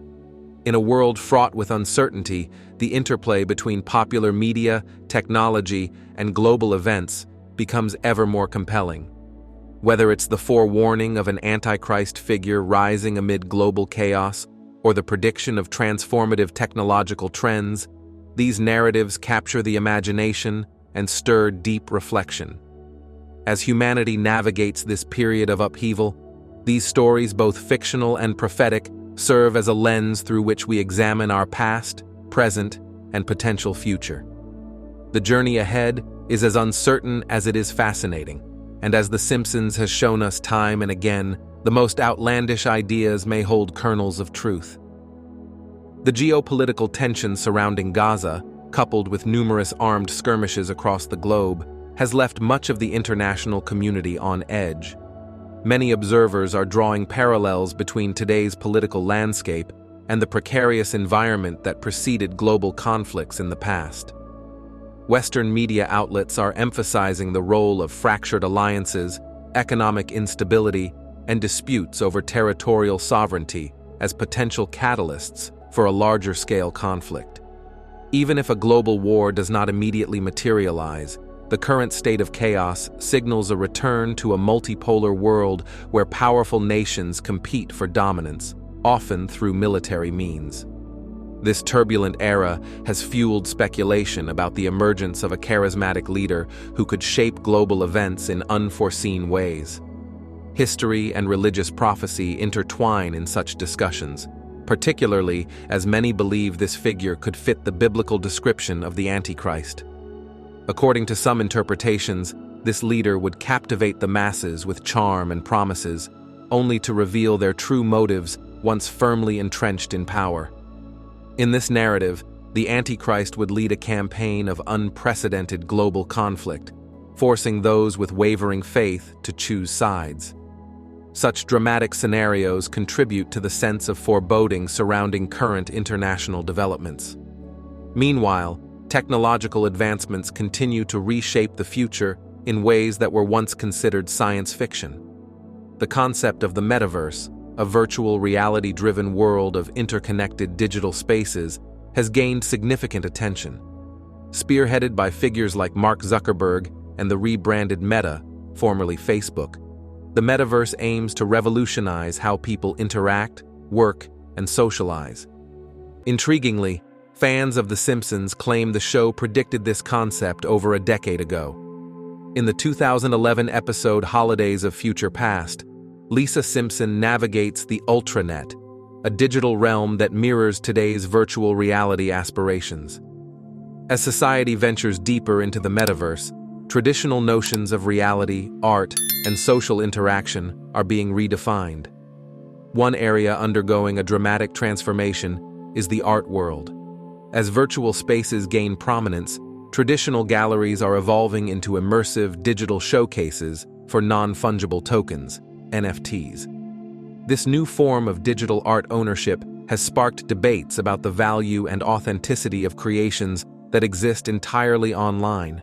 In a world fraught with uncertainty, the interplay between popular media, technology, and global events becomes ever more compelling. Whether it's the forewarning of an Antichrist figure rising amid global chaos, or the prediction of transformative technological trends, these narratives capture the imagination and stir deep reflection. As humanity navigates this period of upheaval, these stories, both fictional and prophetic, serve as a lens through which we examine our past, present, and potential future. The journey ahead is as uncertain as it is fascinating, and as The Simpsons has shown us time and again, the most outlandish ideas may hold kernels of truth. The geopolitical tension surrounding Gaza, coupled with numerous armed skirmishes across the globe, has left much of the international community on edge. Many observers are drawing parallels between today's political landscape and the precarious environment that preceded global conflicts in the past. Western media outlets are emphasizing the role of fractured alliances, economic instability, and disputes over territorial sovereignty as potential catalysts for a larger-scale conflict. Even if a global war does not immediately materialize, the current state of chaos signals a return to a multipolar world where powerful nations compete for dominance, often through military means. This turbulent era has fueled speculation about the emergence of a charismatic leader who could shape global events in unforeseen ways. History and religious prophecy intertwine in such discussions, particularly as many believe this figure could fit the biblical description of the Antichrist. According to some interpretations, this leader would captivate the masses with charm and promises, only to reveal their true motives once firmly entrenched in power. In this narrative, the Antichrist would lead a campaign of unprecedented global conflict, forcing those with wavering faith to choose sides. Such dramatic scenarios contribute to the sense of foreboding surrounding current international developments. Meanwhile, technological advancements continue to reshape the future in ways that were once considered science fiction. The concept of the metaverse, a virtual reality-driven world of interconnected digital spaces, has gained significant attention. Spearheaded by figures like Mark Zuckerberg and the rebranded Meta, formerly Facebook, the metaverse aims to revolutionize how people interact, work, and socialize. Intriguingly, fans of The Simpsons claim the show predicted this concept over a decade ago. In the 2011 episode Holidays of Future Past, Lisa Simpson navigates the Ultranet, a digital realm that mirrors today's virtual reality aspirations. As society ventures deeper into the metaverse, traditional notions of reality, art, and social interaction are being redefined. One area undergoing a dramatic transformation is the art world. As virtual spaces gain prominence, traditional galleries are evolving into immersive digital showcases for non-fungible tokens, NFTs. This new form of digital art ownership has sparked debates about the value and authenticity of creations that exist entirely online.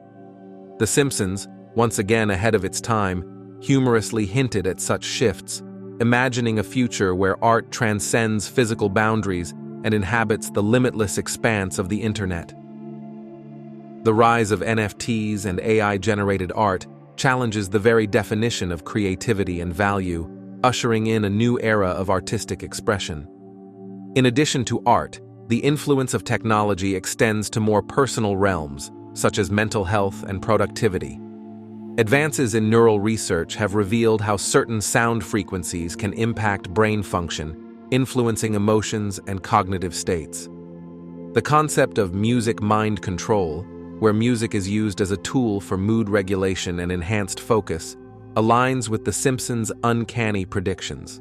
The Simpsons, once again ahead of its time, humorously hinted at such shifts, imagining a future where art transcends physical boundaries and inhabits the limitless expanse of the internet. The rise of NFTs and AI-generated art challenges the very definition of creativity and value, ushering in a new era of artistic expression. In addition to art, the influence of technology extends to more personal realms, such as mental health and productivity. Advances in neural research have revealed how certain sound frequencies can impact brain function, influencing emotions and cognitive states. The concept of music mind control, where music is used as a tool for mood regulation and enhanced focus, aligns with The Simpsons' uncanny predictions.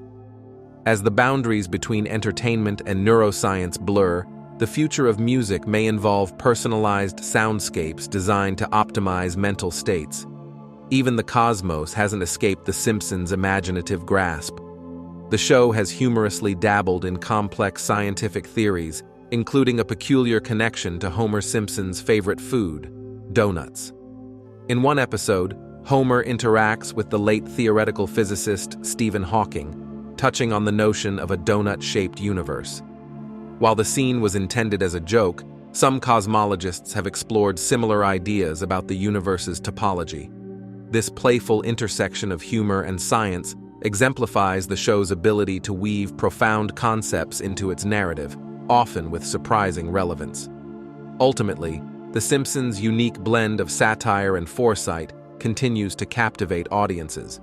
As the boundaries between entertainment and neuroscience blur, the future of music may involve personalized soundscapes designed to optimize mental states. Even the cosmos hasn't escaped The Simpsons' imaginative grasp. The show has humorously dabbled in complex scientific theories, including a peculiar connection to Homer Simpson's favorite food, donuts. In one episode, Homer interacts with the late theoretical physicist Stephen Hawking, touching on the notion of a donut-shaped universe. While the scene was intended as a joke, some cosmologists have explored similar ideas about the universe's topology. This playful intersection of humor and science exemplifies the show's ability to weave profound concepts into its narrative, often with surprising relevance. Ultimately, The Simpsons' unique blend of satire and foresight continues to captivate audiences.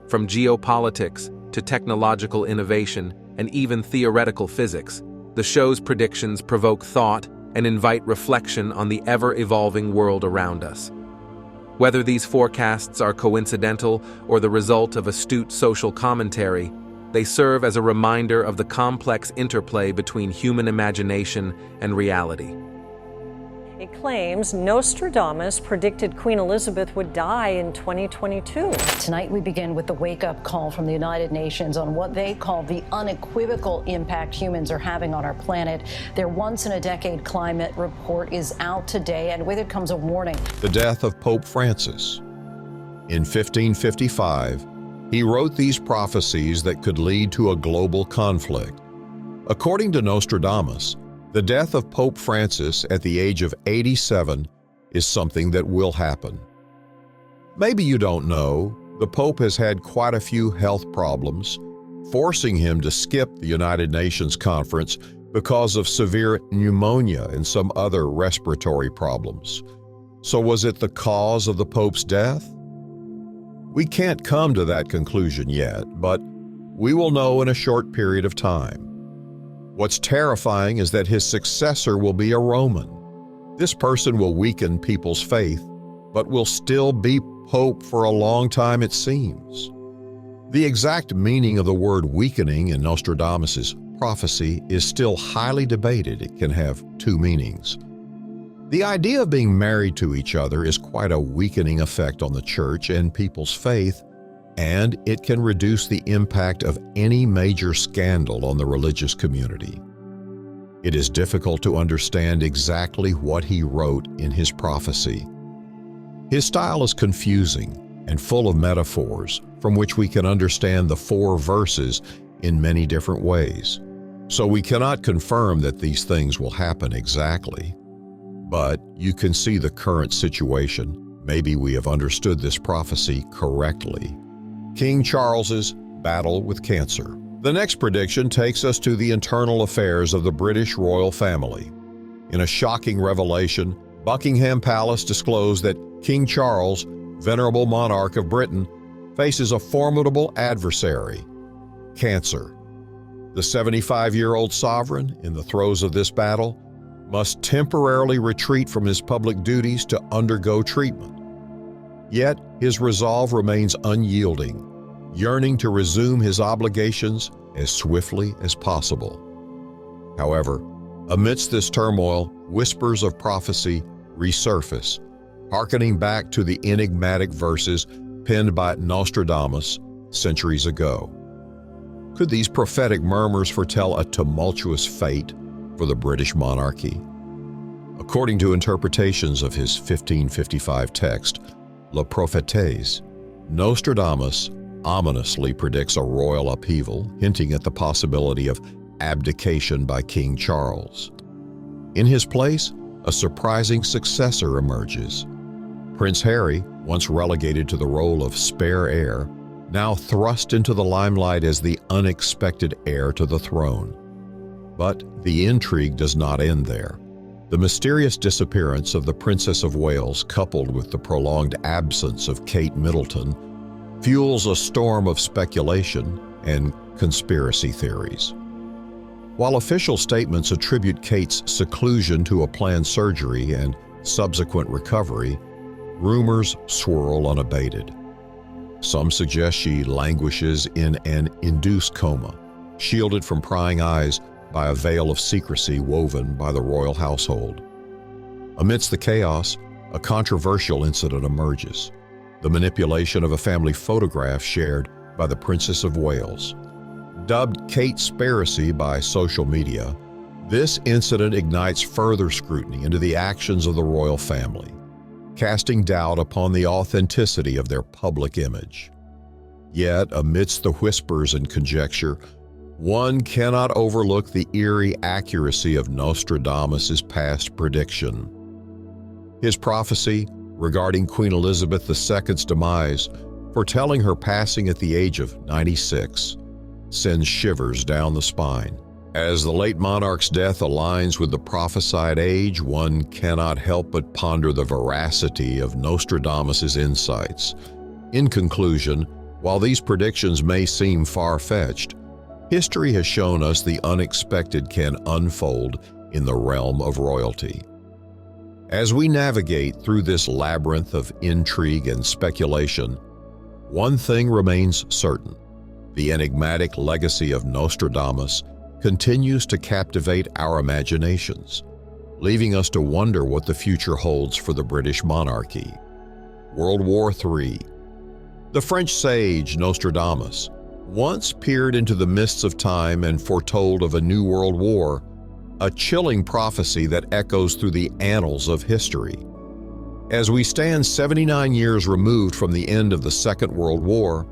From geopolitics to technological innovation and even theoretical physics, the show's predictions provoke thought and invite reflection on the ever-evolving world around us. Whether these forecasts are coincidental or the result of astute social commentary, they serve as a reminder of the complex interplay between human imagination and reality. It claims Nostradamus predicted Queen Elizabeth would die in 2022. Tonight we begin with the wake-up call from the United Nations on what they call the unequivocal impact humans are having on our planet. Their once-in-a-decade climate report is out today, and with it comes a warning. The death of Pope Francis. In 1555, he wrote these prophecies that could lead to a global conflict. According to Nostradamus, the death of Pope Francis at the age of 87 is something that will happen. Maybe you don't know, the Pope has had quite a few health problems, forcing him to skip the United Nations conference because of severe pneumonia and some other respiratory problems. So was it the cause of the Pope's death? We can't come to that conclusion yet, but we will know in a short period of time. What's terrifying is that his successor will be a Roman. This person will weaken people's faith, but will still be Pope for a long time, it seems. The exact meaning of the word weakening in Nostradamus' prophecy is still highly debated. It can have two meanings. The idea of being married to each other is quite a weakening effect on the church and people's faith, and it can reduce the impact of any major scandal on the religious community. It is difficult to understand exactly what he wrote in his prophecy. His style is confusing and full of metaphors from which we can understand the 4 verses in many different ways. So we cannot confirm that these things will happen exactly. But you can see the current situation. Maybe we have understood this prophecy correctly. King Charles's battle with cancer. The next prediction takes us to the internal affairs of the British royal family. In a shocking revelation, Buckingham Palace disclosed that King Charles, venerable monarch of Britain, faces a formidable adversary, cancer. The 75-year-old sovereign, in the throes of this battle, must temporarily retreat from his public duties to undergo treatment. Yet his resolve remains unyielding, yearning to resume his obligations as swiftly as possible. However, amidst this turmoil, whispers of prophecy resurface, hearkening back to the enigmatic verses penned by Nostradamus centuries ago. Could these prophetic murmurs foretell a tumultuous fate for the British monarchy? According to interpretations of his 1555 text, Le Prophéties, Nostradamus ominously predicts a royal upheaval, hinting at the possibility of abdication by King Charles. In his place, a surprising successor emerges. Prince Harry, once relegated to the role of spare heir, now thrust into the limelight as the unexpected heir to the throne. But the intrigue does not end there. The mysterious disappearance of the Princess of Wales, coupled with the prolonged absence of Kate Middleton, fuels a storm of speculation and conspiracy theories. While official statements attribute Kate's seclusion to a planned surgery and subsequent recovery, rumors swirl unabated. Some suggest she languishes in an induced coma, shielded from prying eyes by a veil of secrecy woven by the royal household. Amidst the chaos, a controversial incident emerges: the manipulation of a family photograph shared by the Princess of Wales. Dubbed Kate-spiracy by social media, this incident ignites further scrutiny into the actions of the royal family, casting doubt upon the authenticity of their public image. Yet, amidst the whispers and conjecture, one cannot overlook the eerie accuracy of Nostradamus' past prediction. His prophecy regarding Queen Elizabeth II's demise, foretelling her passing at the age of 96, sends shivers down the spine. As the late monarch's death aligns with the prophesied age, one cannot help but ponder the veracity of Nostradamus' insights. In conclusion, while these predictions may seem far-fetched, history has shown us the unexpected can unfold in the realm of royalty. As we navigate through this labyrinth of intrigue and speculation, one thing remains certain: the enigmatic legacy of Nostradamus continues to captivate our imaginations, leaving us to wonder what the future holds for the British monarchy. World War III. The French sage Nostradamus once peered into the mists of time and foretold of a new world war, a chilling prophecy that echoes through the annals of history. As we stand 79 years removed from the end of the Second World War,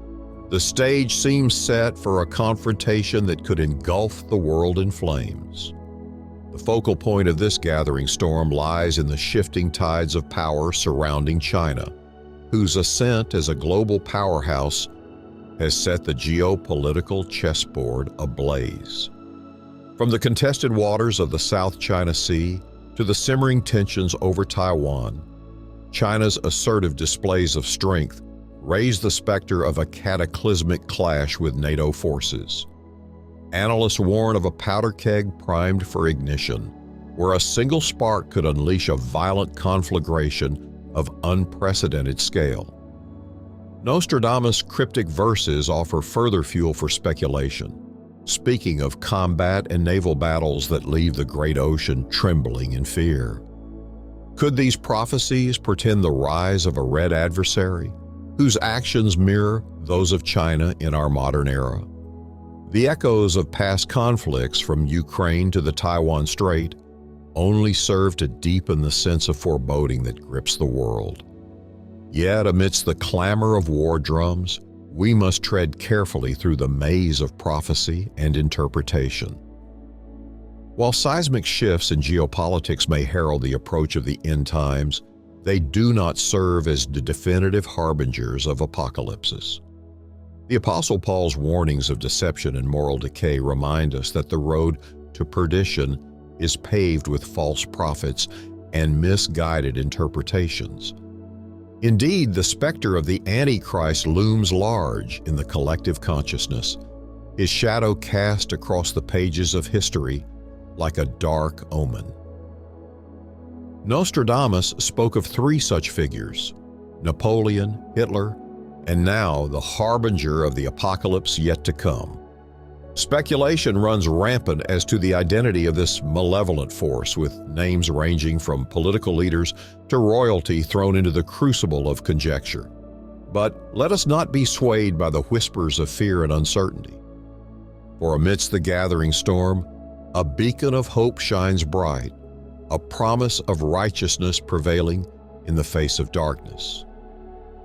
the stage seems set for a confrontation that could engulf the world in flames. The focal point of this gathering storm lies in the shifting tides of power surrounding China, whose ascent as a global powerhouse has set the geopolitical chessboard ablaze. From the contested waters of the South China Sea to the simmering tensions over Taiwan, China's assertive displays of strength raise the specter of a cataclysmic clash with NATO forces. Analysts warn of a powder keg primed for ignition, where a single spark could unleash a violent conflagration of unprecedented scale. Nostradamus' cryptic verses offer further fuel for speculation, speaking of combat and naval battles that leave the great ocean trembling in fear. Could these prophecies portend the rise of a red adversary, whose actions mirror those of China in our modern era? The echoes of past conflicts, from Ukraine to the Taiwan Strait, only serve to deepen the sense of foreboding that grips the world. Yet, amidst the clamor of war drums, we must tread carefully through the maze of prophecy and interpretation. While seismic shifts in geopolitics may herald the approach of the end times, they do not serve as the definitive harbingers of apocalypses. The Apostle Paul's warnings of deception and moral decay remind us that the road to perdition is paved with false prophets and misguided interpretations. Indeed, the specter of the Antichrist looms large in the collective consciousness, his shadow cast across the pages of history like a dark omen. Nostradamus spoke of three such figures: Napoleon, Hitler, and now the harbinger of the apocalypse yet to come. Speculation runs rampant as to the identity of this malevolent force, with names ranging from political leaders to royalty thrown into the crucible of conjecture. But let us not be swayed by the whispers of fear and uncertainty. For amidst the gathering storm, a beacon of hope shines bright, a promise of righteousness prevailing in the face of darkness.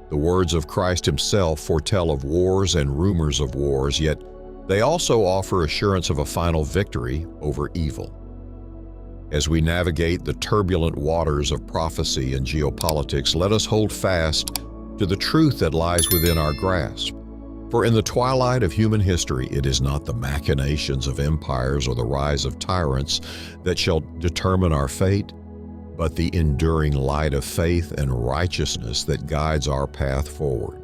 The words of Christ himself foretell of wars and rumors of wars, yet they also offer assurance of a final victory over evil. As we navigate the turbulent waters of prophecy and geopolitics, let us hold fast to the truth that lies within our grasp. For in the twilight of human history, it is not the machinations of empires or the rise of tyrants that shall determine our fate, but the enduring light of faith and righteousness that guides our path forward.